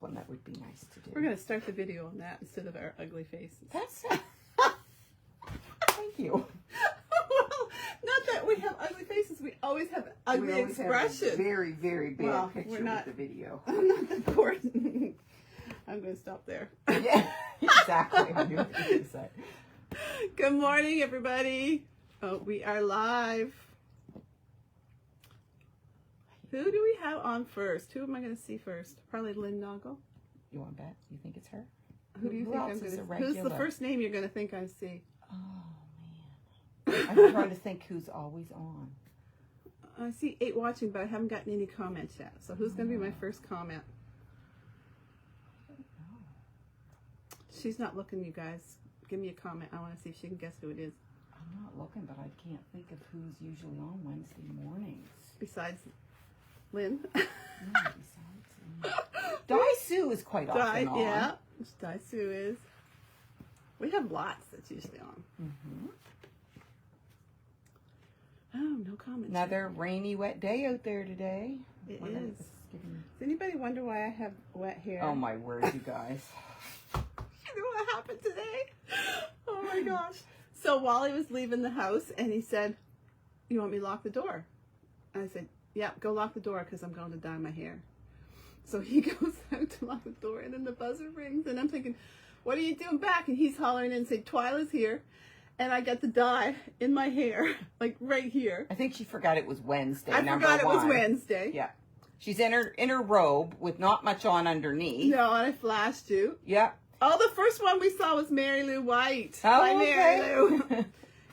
one that would be nice to do. We're going to start the video on that instead of our ugly faces. That's Thank you. Well, not that we have ugly faces. We always have ugly expressions. Have a very, very bad picture of the video. I'm not that important. I'm going to stop there. Yeah, exactly. I knew what you were going to say. Good morning, everybody. Oh, we are live. Who do we have on first? Who am I going to see first? Probably Lynn Noggle. You want to bet? You think it's her? Who do you think I'm going to see? Who's the first name you're going to think I see? Oh, man. I'm trying to think who's always on. I see 8 watching, but I haven't gotten any comments yet. So who's going to be my first comment? I don't know. She's not looking, you guys. Give me a comment. I want to see if she can guess who it is. I'm not looking, but I can't think of who's usually on Wednesday mornings. Besides Lynn. Dai-Sue is quite often on. Yeah, Dai-Sue is. We have lots that's usually on. Mm-hmm. Oh, no comments. Another rainy, wet day out there today. It is. Does anybody wonder why I have wet hair? Oh, my word, you guys. You know what happened today? Oh, my gosh. So Wally was leaving the house, and he said, "You want me to lock the door?" And I said, "Yeah, go lock the door because I'm going to dye my hair." So he goes out to lock the door, and then the buzzer rings, and I'm thinking, "What are you doing back?" And he's hollering in and saying, "Twyla's here." And I got the dye in my hair, like right here. I think she forgot it was Wednesday. I forgot it was Wednesday. Yeah. She's in her robe with not much on underneath. No, and I flashed you. Yeah. Oh, the first one we saw was Mary Lou White. Oh, Hi, okay. Mary Lou.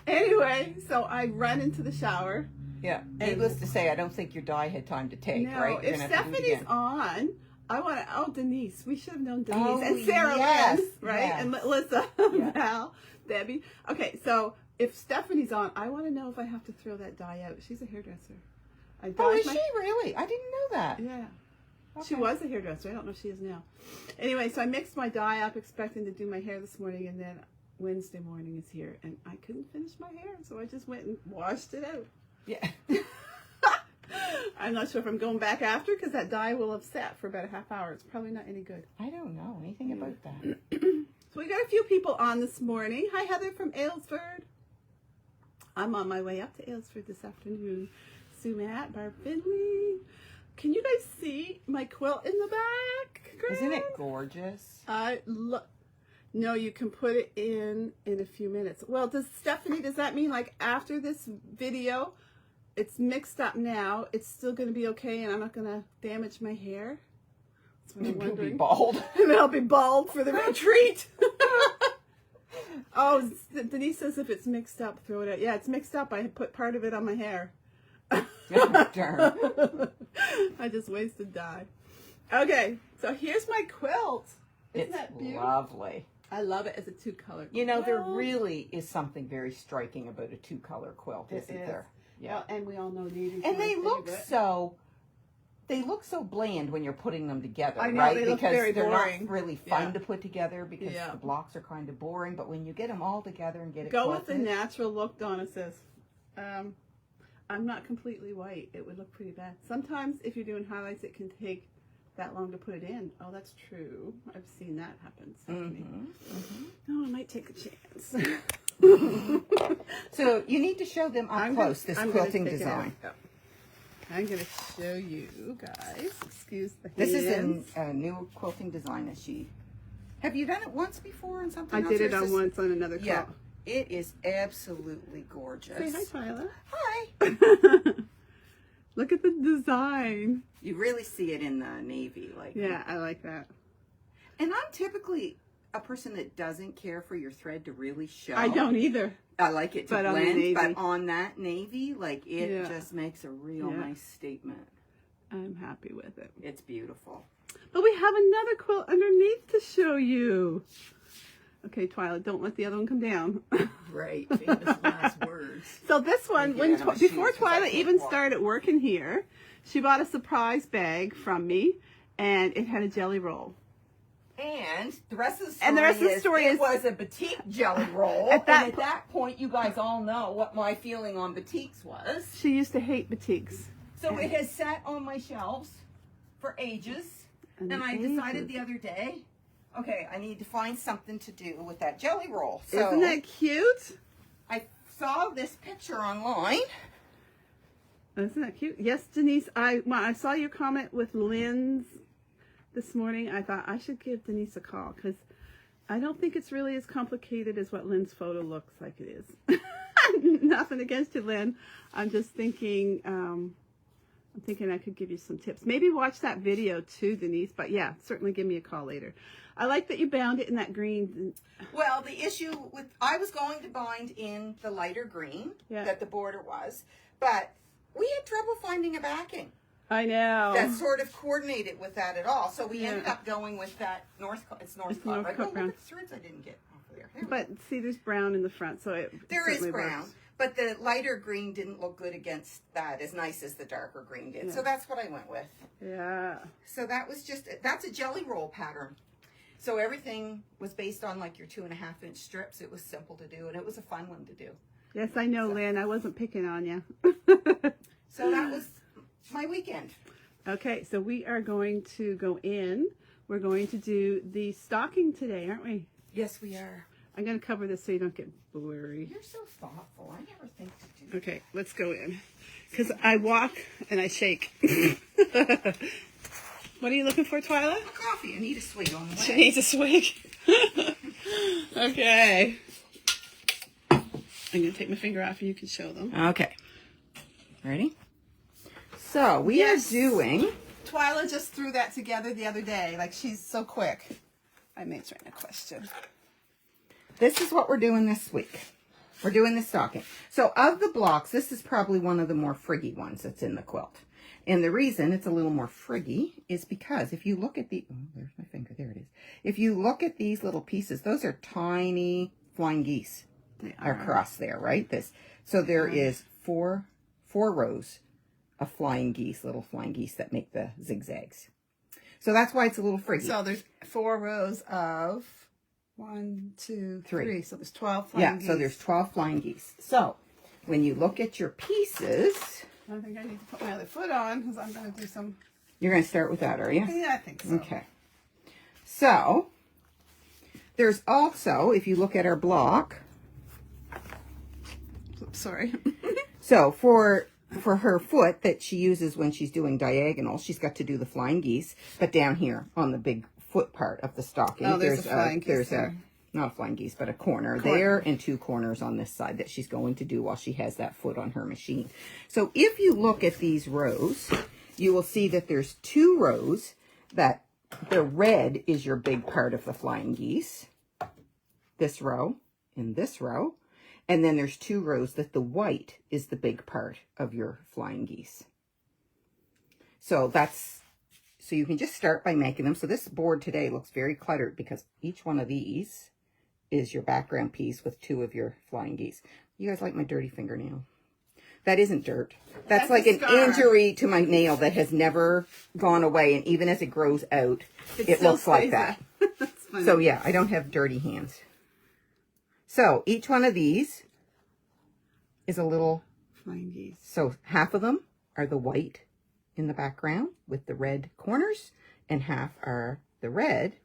Anyway, so I run into the shower. Yeah. Needless to say, I don't think your dye had time to take, no, right? You're if Stephanie's on, I want to, Denise. We should have known Denise. Oh, and Sarah yes, Lynn, right? yes. And Melissa, Yeah. Val, Debbie. Okay, so if Stephanie's on, I want to know if I have to throw that dye out. She's a hairdresser. Oh, is she really? I didn't know that. Yeah. Okay. She was a hairdresser. I don't know if she is now. Anyway, so I mixed my dye up expecting to do my hair this morning, and then Wednesday morning is here, and I couldn't finish my hair, so I just went and washed it out. Yeah. I'm not sure if I'm going back after because that dye will have sat for about a half hour. It's probably not any good. I don't know anything about that. So we got a few people on this morning. Hi, Heather from Aylesford. I'm on my way up to Aylesford this afternoon. Sue Matt, Barb Finley. Can you guys see my quilt in the back? Isn't it gorgeous? No, you can put it in a few minutes. Well, does that mean like after this video, it's mixed up now, it's still going to be okay and I'm not going to damage my hair? That's what I'm wondering. You'll be bald. And I'll be bald for the retreat. Oh, Denise says if it's mixed up, throw it out. Yeah, it's mixed up. I put part of it on my hair. Oh, darn. I just wasted dye. Okay, so here's my quilt. Isn't It's that beautiful? lovely. I love it as a 2-color. You know, there really is something very striking about a 2-color quilt, isn't there? Yeah. Well, and we all know navy. And they look so bland when you're putting them together, I know, right? they look because very they're boring. not really fun to put together because the blocks are kind of boring. But when you get them all together and get it go with the natural look, Donna says. I'm not completely white. It would look pretty bad. Sometimes if you're doing highlights, it can take that long to put it in. Oh, that's true. I've seen that happen. Oh, I might take a chance. So you need to show them up close this quilting design. I'm going to show you guys. Excuse the hands. This is a new quilting design that she... Have you done it once before on something else? I did it on once on another quilt. Yeah. It is absolutely gorgeous. Say hi, Twyla. Hi. Look at the design. You really see it in the navy. Yeah, I like that. And I'm typically a person that doesn't care for your thread to really show. I don't either. I like it to blend, but on that navy, it just makes a real nice statement. I'm happy with it. It's beautiful. But we have another quilt underneath to show you. Okay, Twyla, don't let the other one come down. Right, famous last words. So this one, before Twyla even started working here, she bought a surprise bag from me, and it had a jelly roll. And the rest of the story is it was a batik jelly roll. At that point, you guys all know what my feeling on batiks was. She used to hate batiks. So it has sat on my shelves for ages. And I decided the other day, okay, I need to find something to do with that jelly roll. So isn't that cute? I saw this picture online. Isn't that cute? Yes, Denise. When I saw your comment with Lynn's this morning, I thought I should give Denise a call because I don't think it's really as complicated as what Lynn's photo looks like it is. Nothing against you, Lynn. I'm just thinking, I'm thinking I could give you some tips. Maybe watch that video too, Denise. But yeah, certainly give me a call later. I like that you bound it in that green. Well, the issue with, I was going to bind in the lighter green that the border was, but we had trouble finding a backing. I know. That sort of coordinated with that at all. So we ended up going with that North Coat brown. Right? Oh, look at the threads I didn't get off of there. But see, there's brown in the front, so there is brown. Works. But the lighter green didn't look good against that as nice as the darker green did. Yeah. So that's what I went with. Yeah. So that was that's a jelly roll pattern. So everything was based on like your 2.5-inch strips. It was simple to do, and it was a fun one to do. Yes, I know, Lynn. I wasn't picking on you. So that was my weekend. Okay, so we are going to go in. We're going to do the stocking today, aren't we? Yes, we are. I'm going to cover this so you don't get blurry. You're so thoughtful. I never think to do that. Okay, let's go in. Because I walk and I shake. What are you looking for, Twyla? A coffee. I need a swig on the way. She needs a swig. Okay. I'm going to take my finger off and you can show them. Okay. Ready? So we are doing... Twyla just threw that together the other day. Like, she's so quick. I may answer a question. This is what we're doing this week. We're doing the stocking. So of the blocks, this is probably one of the more friggy ones that's in the quilt. And the reason it's a little more friggy is because if you look at the... Oh, there's my finger. There it is. If you look at these little pieces, those are tiny flying geese across there, right? So there is four rows of flying geese, little flying geese that make the zigzags. So that's why it's a little friggy. So there's 4 rows of 1, 2, 3. So there's 12 flying geese. So there's 12 flying geese. So when you look at your pieces... I think I need to put my other foot on because I'm going to do some... You're going to start with that, are you? Yeah, I think so. Okay. So there's also, if you look at our block... Oops, sorry. So for her foot that she uses when she's doing diagonal, she's got to do the flying geese. But down here on the big foot part of the stocking, there's a flying geese not a flying geese, but a corner there and 2 corners on this side that she's going to do while she has that foot on her machine. So if you look at these rows, you will see that there's 2 rows that the red is your big part of the flying geese. This row and this row. And then there's 2 rows that the white is the big part of your flying geese. So you can just start by making them. So this board today looks very cluttered because each one of these is your background piece with 2 of your flying geese. You guys like my dirty fingernail? That isn't dirt. That's like an injury to my nail that has never gone away. And even as it grows out, it looks like that. That's funny. So yeah, I don't have dirty hands. So each one of these is a little flying geese. So half of them are the white in the background with the red corners, and half are the red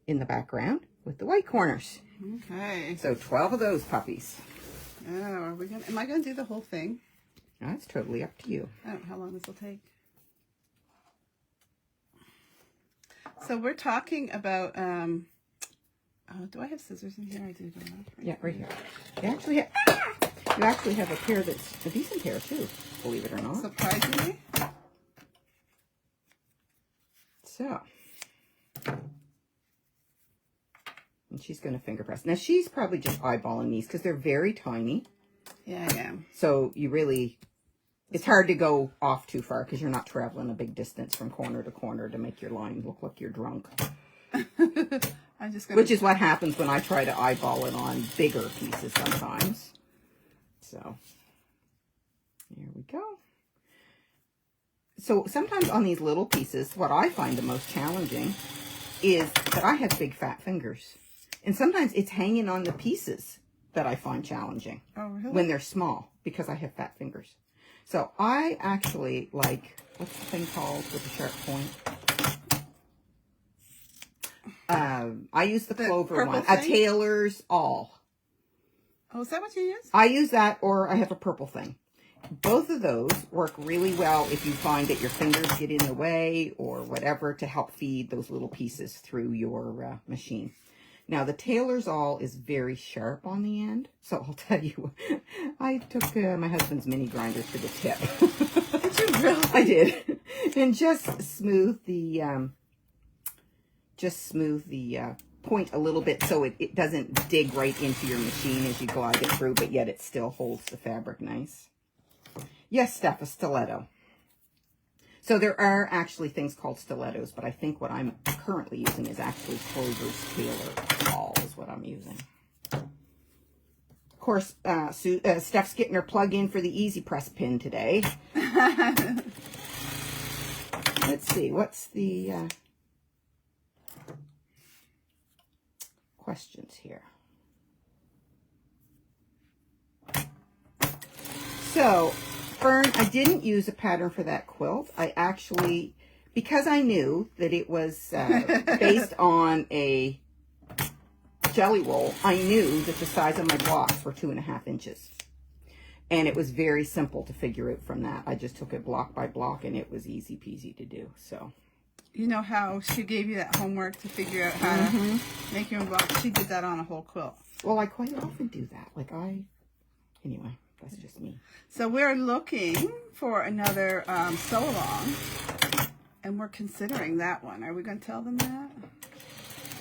in the background with the white corners. Okay. So 12 of those puppies. Oh, am I gonna do the whole thing? That's totally up to you. I don't know how long this will take. So we're talking about do I have scissors in here? I do, don't I? Yeah, right here. You actually have a pair that's a decent pair too, believe it or not. Surprisingly. So, and she's going to finger press. Now she's probably just eyeballing these because they're very tiny. Yeah, I am. So it's hard to go off too far because you're not traveling a big distance from corner to corner to make your line look like you're drunk. Which is what happens when I try to eyeball it on bigger pieces sometimes. So, here we go. So sometimes on these little pieces, what I find the most challenging is that I have big fat fingers. And sometimes it's hanging on the pieces that I find challenging. Oh, really? When they're small, because I have fat fingers. So I actually like, what's the thing called with the sharp point? I use the Clover purple one. thing? A Taylor's All. Oh, is that what you use? I use that, or I have a purple thing. Both of those work really well if you find that your fingers get in the way or whatever, to help feed those little pieces through your machine. Now, the Taylor's All is very sharp on the end. So I'll tell you, I took my husband's mini grinder to the tip. Did you really? I did. And just smooth the point a little bit so it doesn't dig right into your machine as you glide it through, but yet it still holds the fabric nice. Yes, Steph, a stiletto. So there are actually things called stilettos, but I think what I'm currently using is actually Clover's Taylor All is what I'm using. Of course, Steph's getting her plug in for the Easy Press pin today. Let's see, what's the questions here? So, Fern, I didn't use a pattern for that quilt. I actually, because I knew that it was based on a jelly roll, I knew that the size of my blocks were 2.5 inches. And it was very simple to figure out from that. I just took it block by block, and it was easy peasy to do, so. You know how she gave you that homework to figure out how to make your own block? She did that on a whole quilt. Well, I quite often do that. Anyway, that's just me. So we're looking for another sew-along, and we're considering that one. Are we going to tell them that?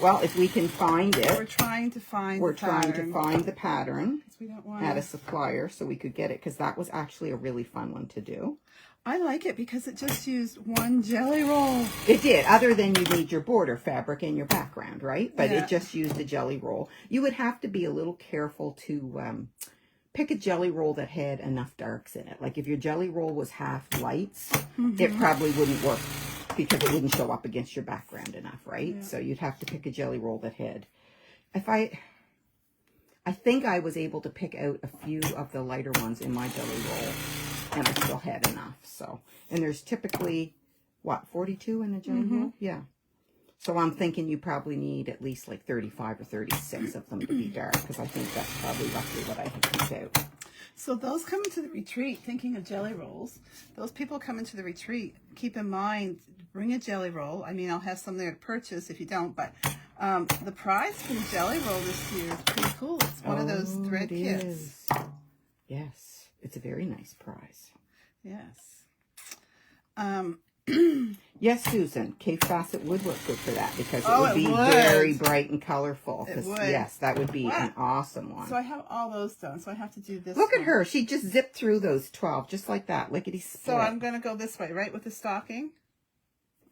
Well, if we can find it. We're trying to find the pattern we don't want at a supplier so we could get it, because that was actually a really fun one to do. I like it because it just used one jelly roll. It did, other than you need your border fabric and your background, right? But Yeah. it just used a jelly roll. You would have to be a little careful to pick a jelly roll that had enough darks in it. Like if your jelly roll was half lights, it probably wouldn't work because it wouldn't show up against your background enough, right? Yeah. So you'd have to pick a jelly roll that had. I think I was able to pick out a few of the lighter ones in my jelly roll, and I still had enough. So, and there's typically, what, 42 in a jelly roll? Yeah. So I'm thinking you probably need at least like 35 or 36 of them to be dark, because I think that's probably roughly what I had picked out. So those coming to the retreat, thinking of jelly rolls, those people coming to the retreat, keep in mind, bring a jelly roll. I mean, I'll have some there to purchase if you don't, but the prize for the jelly roll this year is pretty cool. It's one of those thread kits. Is. Yes, it's a very nice prize. Yes. Yes, Susan, K Facet would work good for that, because it Oh, would it be would. very bright and colorful. It would. Yes, that would be Wow. an awesome one. So I have all those done. So I have to do this. Look at one. her. She just zipped through those 12, just like that. Lickety split. So I'm going to go this way, right, with the stocking?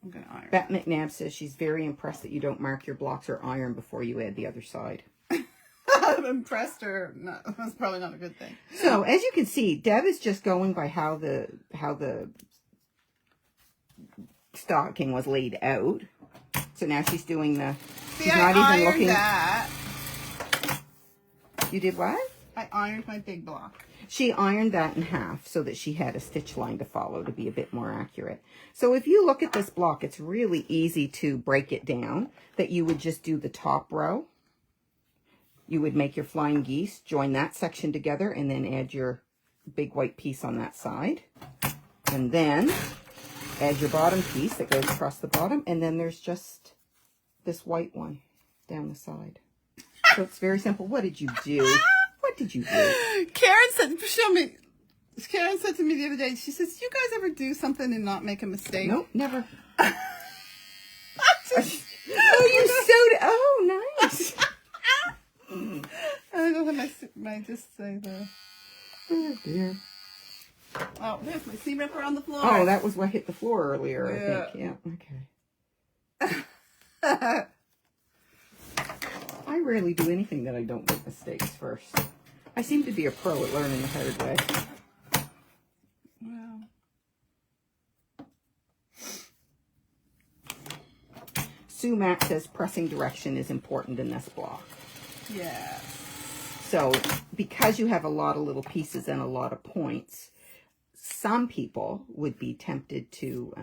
I'm going to iron. Bat McNabb says she's very impressed that you don't mark your blocks or iron before you add the other side. I'm impressed, or no, that's probably not a good thing. So as you can see, Deb is just going by how the stocking was laid out. So now she's doing the. See, she's I not even ironed looking. that. You did what? I ironed my big block. She ironed that in half so that she had a stitch line to follow to be a bit more accurate. So if you look at this block, it's really easy to break it down. That you would just do the top row. You would make your flying geese, join that section together, and then add your big white piece on that side. And then add your bottom piece that goes across the bottom, and then there's just this white one down the side. So it's very simple. What did you do? What did you do? Karen said to me the other day, she says, "You guys ever do something and not make a mistake?" Nope, never. Oh, you sewed. Oh, nice. I don't know if I just say that. Oh, dear. Oh, there's my seam ripper on the floor. Oh, that was what hit the floor earlier, Yeah. I think. Yeah, okay. I rarely do anything that I don't make mistakes first. I seem to be a pro at learning the hard way. Wow. Sue Mack says pressing direction is important in this block. Yeah. So because you have a lot of little pieces and a lot of points, some people would be tempted to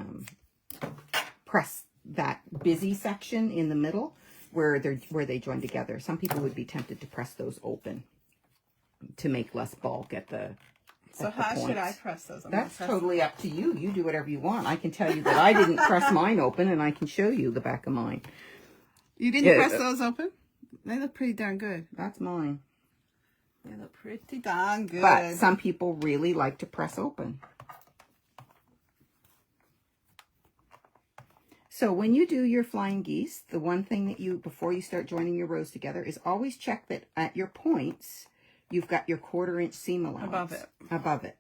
press that busy section in the middle, where they join together. Some people would be tempted to press those open to make less bulk at the So how should I press those? That's totally up to you. You do whatever you want. I can tell you that I didn't press mine open, and I can show you the back of mine. You didn't press those open? They look pretty darn good. That's mine. They look pretty darn good. But some people really like to press open. So when you do your flying geese, the one thing that you, before you start joining your rows together, is always check that at your points, you've got your 1/4 inch seam allowance. Above it. Above it.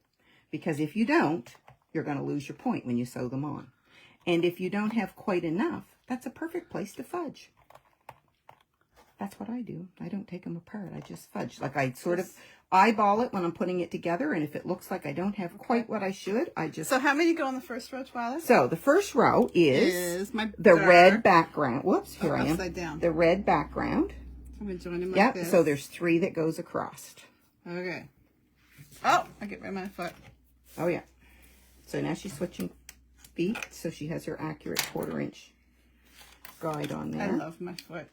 Because if you don't, you're going to lose your point when you sew them on. And if you don't have quite enough, that's a perfect place to fudge. That's what I do. I don't take them apart. I just fudge. Like I sort of eyeball it when I'm putting it together, and if it looks like I don't have quite what I should, I just... So how many go on the first row, Twyla? So the first row is the red background. Whoops, here I am. Upside down. The red background. I'm going to join them like this. So there's 3 that goes across. Okay. Oh, I get rid of my foot. Oh, yeah. So now she's switching feet, so she has her accurate 1/4 inch guide on there. I love my foot.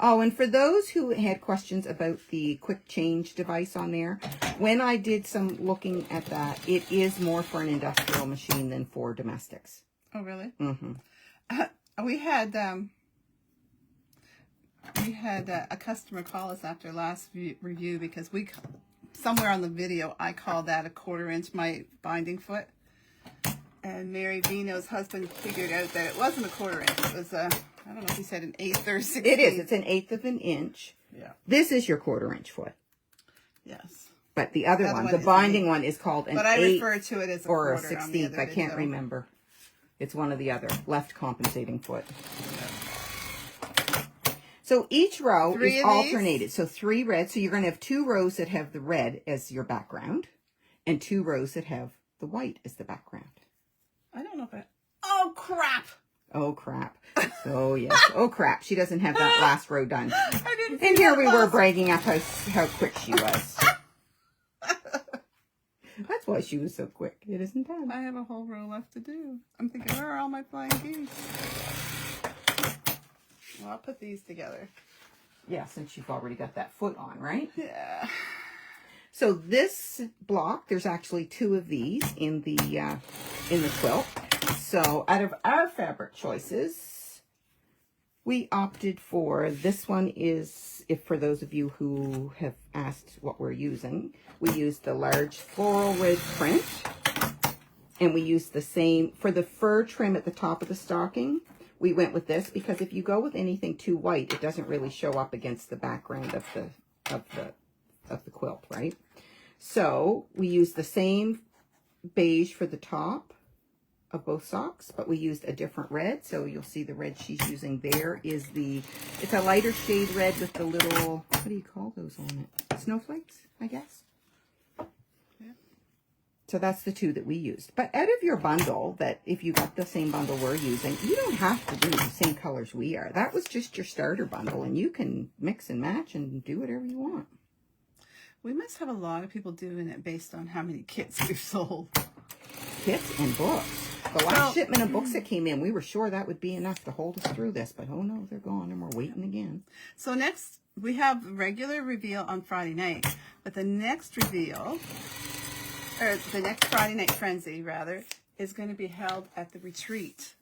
Oh, and for those who had questions about the quick change device on there, when I did some looking at that, it is more for an industrial machine than for domestics. Oh, really? Mm-hmm. We had a customer call us after last review because somewhere on the video I called that a 1/4 inch my binding foot, and Mary Vino's husband figured out that it wasn't a 1/4 inch. It was I don't know if he said an 1/8 or 16. It is. It's an 1/8 of an inch. Yeah. This is your 1/4 inch foot. Yes. But the other one, the binding one, is called an 1/8. But I refer to it as a or a 1/4 on 16th. the other I can't video. remember. It's one or the other. Left compensating foot. So each row is alternated. So 3 red. So you're going to have 2 rows that have the red as your background, and 2 rows that have the white as the background. I don't know if oh, crap. Oh, crap. So, yes. Oh, crap. She doesn't have that last row done. I didn't And here we were bragging up how quick she was. That's why she was so quick. It isn't done. I have a whole row left to do. I'm thinking, where are all my flying geese? Well, I'll put these together. Yeah, since you've already got that foot on, right? Yeah. So this block, there's actually 2 of these in the quilt. So out of our fabric choices, we opted for this one. Is, if for those of you who have asked what we're using, we used the large floral red print, and we used the same for the fur trim at the top of the stocking. We went with this because if you go with anything too white, it doesn't really show up against the background of the quilt, right? So we used the same beige for the top of both socks, but we used a different red. So you'll see the red she's using there is it's a lighter shade red with the little, what do you call those on it? Snowflakes, I guess. Yeah. So that's the 2 that we used. But out of your bundle, that if you got the same bundle we're using, you don't have to do the same colors we are. That was just your starter bundle, and you can mix and match and do whatever you want. We must have a lot of people doing it based on how many kits we've sold. Kits and books. The last shipment of books that came in, we were sure that would be enough to hold us through this, but oh no, they're gone and we're waiting again. So next, we have regular reveal on Friday night, but the next reveal, or the next Friday night frenzy, rather, is going to be held at the retreat.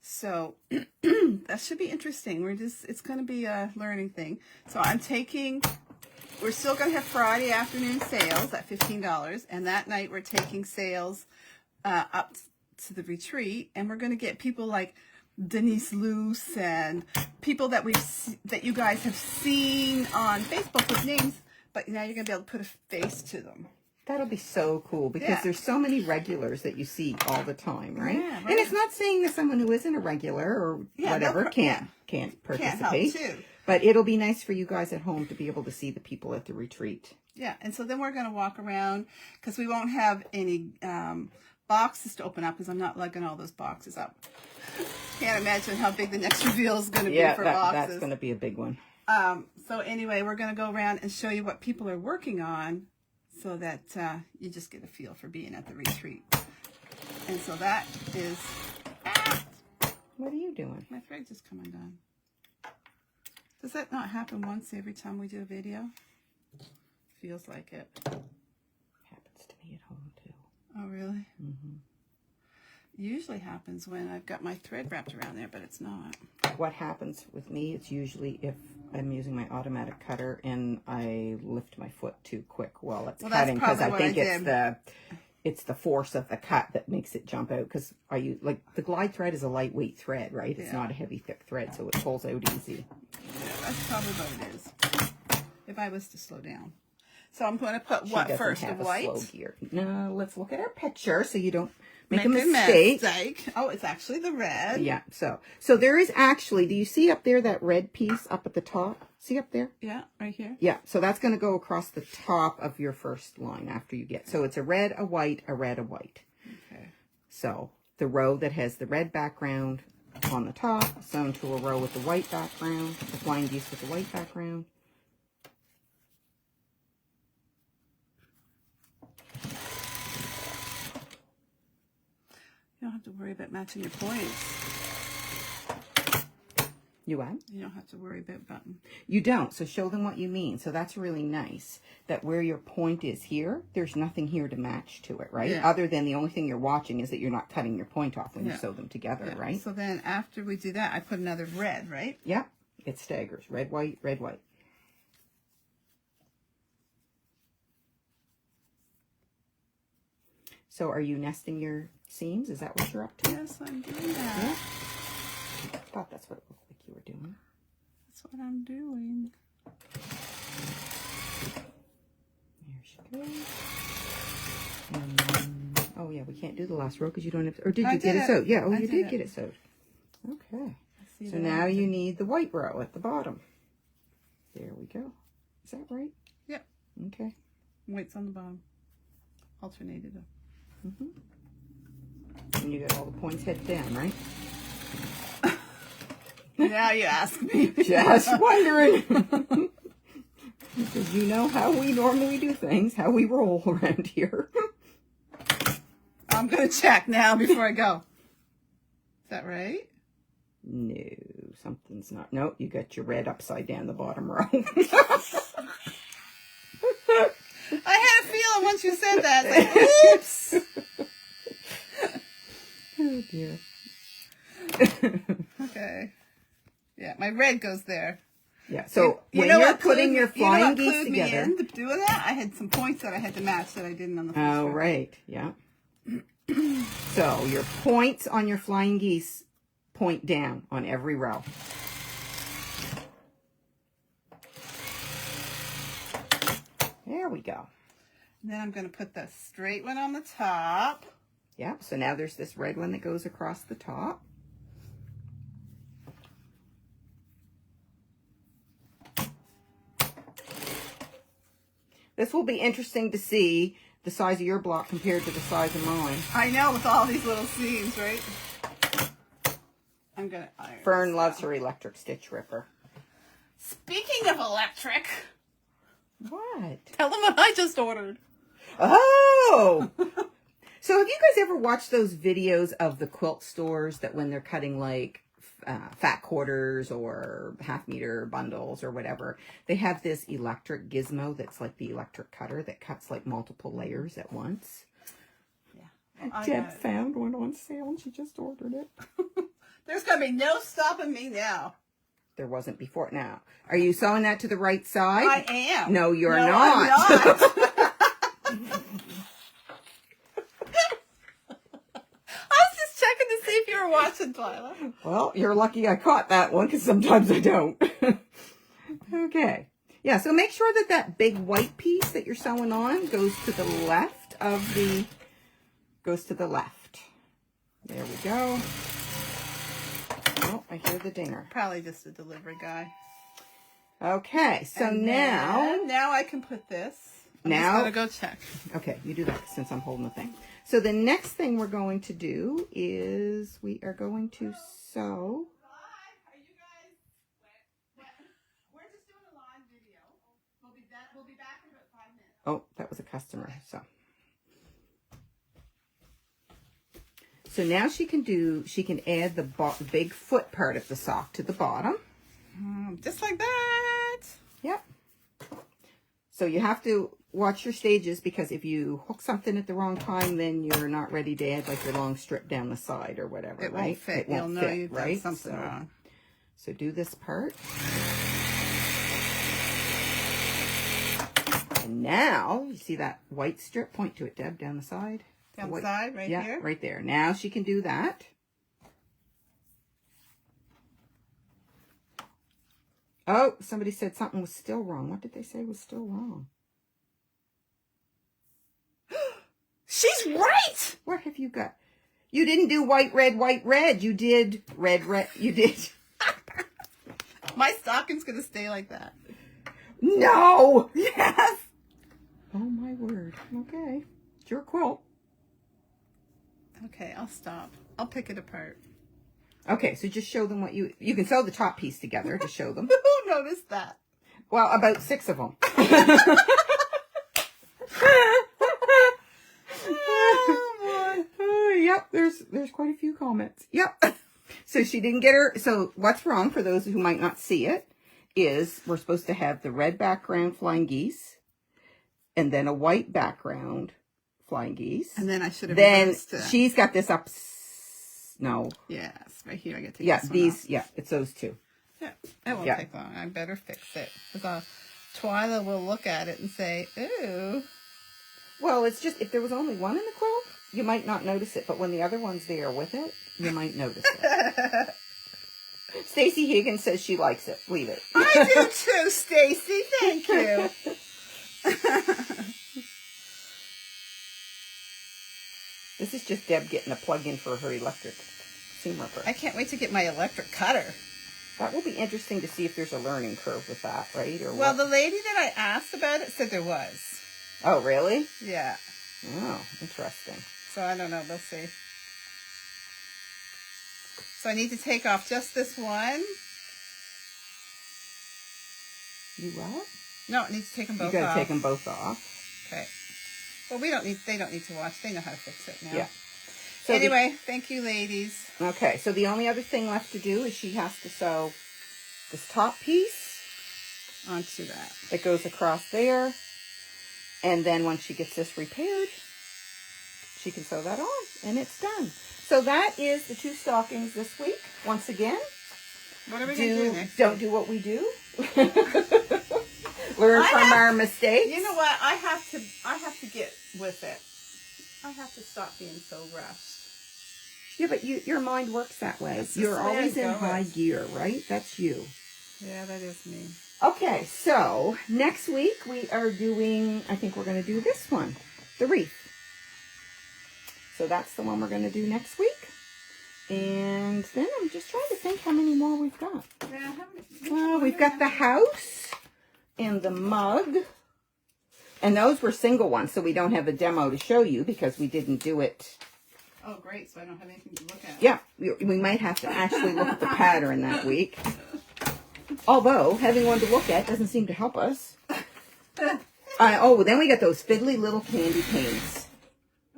So that should be interesting. It's going to be a learning thing. So we're still going to have Friday afternoon sales at $15, and that night we're taking sales up to the retreat, and we're going to get people like Denise Luce and people that you guys have seen on Facebook with names, but now you're going to be able to put a face to them. That'll be so cool because there's so many regulars that you see all the time, right? Yeah, right. And it's not saying that someone who isn't a regular or whatever can't participate. Can't help too. But it'll be nice for you guys at home to be able to see the people at the retreat. Yeah, and so then we're going to walk around because we won't have any boxes to open up because I'm not lugging all those boxes up. Can't imagine how big the next reveal is going to be for boxes. That's going to be a big one. So anyway, we're going to go around and show you what people are working on so that you just get a feel for being at the retreat. And so that is What are you doing? My thread just come undone. Does that not happen once every time we do a video? Feels like it. Happens to me at home too. Oh, really? Mm-hmm. Usually happens when I've got my thread wrapped around there, but it's not. What happens with me, it's usually if I'm using my automatic cutter and I lift my foot too quick while it's cutting, because I think it's the force of the cut that makes it jump out. Because like the glide thread is a lightweight thread, right? It's not a heavy, thick thread, so it pulls out easy. Yeah, that's probably what it is. If I was to slow down. So I'm going to put what first? The white? Slow gear. No, let's look at our picture so you don't make a mistake. Oh, it's actually the red. Yeah. So there is actually, do you see up there that red piece up at the top? See up there? Yeah, right here. Yeah. So that's going to go across the top of your first line after you get. So it's a red, a white, a red, a white. Okay. So the row that has the red background on the top, sewn to a row with the white background, the flying geese with the white background. You don't have to worry about matching your points. You what? You don't have to worry about button. You don't. So show them what you mean. So that's really nice. That where your point is here, there's nothing here to match to it, right? Yeah. Other than the only thing you're watching is that you're not cutting your point off when you sew them together, right? So then after we do that, I put another red, right? Yeah. It staggers. Red, white, red, white. So are you nesting your seams? Is that what you're up to? Yes, I'm doing that. Yeah. I thought that's what it looked like you were doing. That's what I'm doing. There she goes. And then, oh yeah, we can't do the last row because you don't have to, or did you get it sewed? Yeah, oh, you did get it sewed. Okay. So now you need the white row at the bottom. There we go. Is that right? Yep. Okay. White's on the bottom. Alternated up. Mm-hmm. And you got all the points head down, right? Now you ask me. Just wondering. Because you know how we normally do things, how we roll around here. I'm going to check now before I go. Is that right? No, something's not. No, you got your red upside down the bottom row. I had a feeling once you said that. Like, oops. Oh, dear. Okay. Yeah, my red goes there. Yeah, so when you're putting your flying geese together. Me in doing that? I had some points that I had to match that I didn't on the first Oh, one. right. Yeah. So your points on your flying geese point down on every row. There we go. And then I'm going to put the straight one on the top. Yeah, so now there's this red one that goes across the top. This will be interesting to see the size of your block compared to the size of mine. I know, with all these little seams, right? I'm going to iron. Fern loves her electric stitch ripper. Speaking of electric. What? Tell them what I just ordered. Oh! So have you guys ever watched those videos of the quilt stores that when they're cutting like fat quarters or half-meter bundles or whatever, they have this electric gizmo that's like the electric cutter that cuts like multiple layers at once? Yeah. Deb found one on sale and she just ordered it. There's going to be no stopping me now. There wasn't before. Now, are you sewing that to the right side? I am. No, you're not. I'm not. Checking to see if you were watching, Twyla. Well, you're lucky I caught that one because sometimes I don't. Okay. Yeah, so make sure that that big white piece that you're sewing on goes to the left of the, There we go. Oh, I hear the dinger. Probably just a delivery guy. Okay, so now I can put this. I'm just going to go check. Okay, you do that since I'm holding the thing. So the next thing we're going to do is we are going to sew. Are you guys? We're just doing a live video. We'll be back in about 5 minutes. Oh, that was a customer. So now she can add the big foot part of the sock to the bottom. Just like that. Yep. So you have to watch your stages, because if you hook something at the wrong time, then you're not ready to add like your long strip down the side or whatever, It right? won't fit. It won't You'll know fit, you've right? done something wrong. So do this part. And now, you see that white strip? Point to it, Deb, down the side. Down the side, right here? here? Right there. Now she can do that. Oh, somebody said something was still wrong. What did they say was still wrong? She's right! What have you got? You didn't do white, red, white, red. You did red, red. You did. My stocking's going to stay like that. No! Yes! Oh, my word. Okay. It's your quilt. Okay, I'll stop. I'll pick it apart. Okay, so just show them what you can sew the top piece together to show them. Who noticed that? Well, about 6 of them. Yep, there's quite a few comments. Yep. So she didn't get her. So what's wrong, for those who might not see it, is we're supposed to have the red background flying geese, and then a white background flying geese. And then I should have Then reversed it. she's got this up. No. Yes, right here. I get to take Yeah, this one these. off. Yeah, it's those two. Yeah, it won't take long. I better fix it. Because Twyla will look at it and say, ooh. Well, it's just, if there was only one in the quilt, you might not notice it. But when the other one's there with it, you might notice it. Stacy Higgins says she likes it. Leave it. I do too, Stacy. Thank you. This is just Deb getting a plug-in for her electric seam ripper. I can't wait to get my electric cutter. That will be interesting to see if there's a learning curve with that, right? Or Well, what? the lady that I asked about it said there was. Oh, really? Yeah. Oh, interesting. So I don't know. We'll see. So I need to take off just this one. You what? No, I need to take them both off. You gotta take them both off. Okay. Well, they don't need to watch. They know how to fix it now. Yeah. So anyway, thank you, ladies. Okay, so the only other thing left to do is she has to sew this top piece Onto that. that goes across there. And then once she gets this repaired, she can sew that on, and it's done. So that is the 2 stockings this week. Once again, What are we going to do next? don't do what we do. Learn from our mistakes. You know what? I have to get with it. I have to stop being so rushed. Yeah, but your mind works that way. That's just You're the way always I in go. high gear, right? That's you. Yeah, that is me. Okay, so next week we are doing, I think we're going to do this one, the wreath. So that's the one we're going to do next week. And then I'm just trying to think how many more we've got. Yeah, Well, we've got the house and the mug. And those were single ones, so we don't have a demo to show you because we didn't do it. Oh, great. So I don't have anything to look at. Yeah, we might have to actually look at the pattern that week. Although, having one to look at doesn't seem to help us. Oh, then we got those fiddly little candy canes.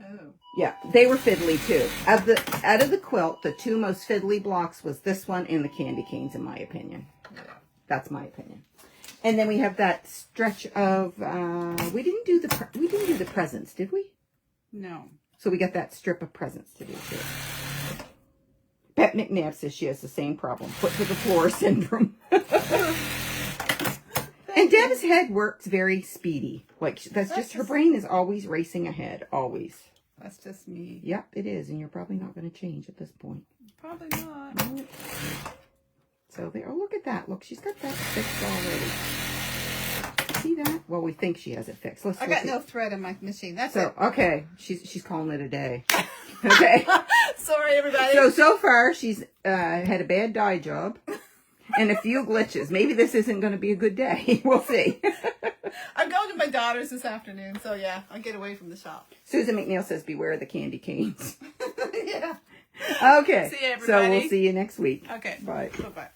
Oh. Yeah, they were fiddly too. Out of the quilt, the 2 most fiddly blocks was this one and the candy canes, in my opinion. Yeah. That's my opinion. And then we have that stretch of we didn't do the presents, did we? No. So we got that strip of presents to do too. Pep McNabb says she has the same problem, foot to the floor syndrome. And Deb's head works very speedy. Like that's just her brain is always racing ahead, always. That's just me. Yep, it is, and you're probably not going to change at this point. Probably not. So there. Oh, look at that! Look, she's got that fixed already. See that? Well, we think she has it fixed. Let's I look got at- no thread in my machine. That's So it. okay, she's calling it a day. Okay. Sorry, everybody. So far she's had a bad dye job and a few glitches. Maybe this isn't going to be a good day. We'll see. I'm going to my daughter's this afternoon, so yeah, I'll get away from the shop. Susan McNeil says, "Beware the candy canes." Yeah. Okay. See you, So we'll everybody. see you next week. Okay. Bye. Bye-bye.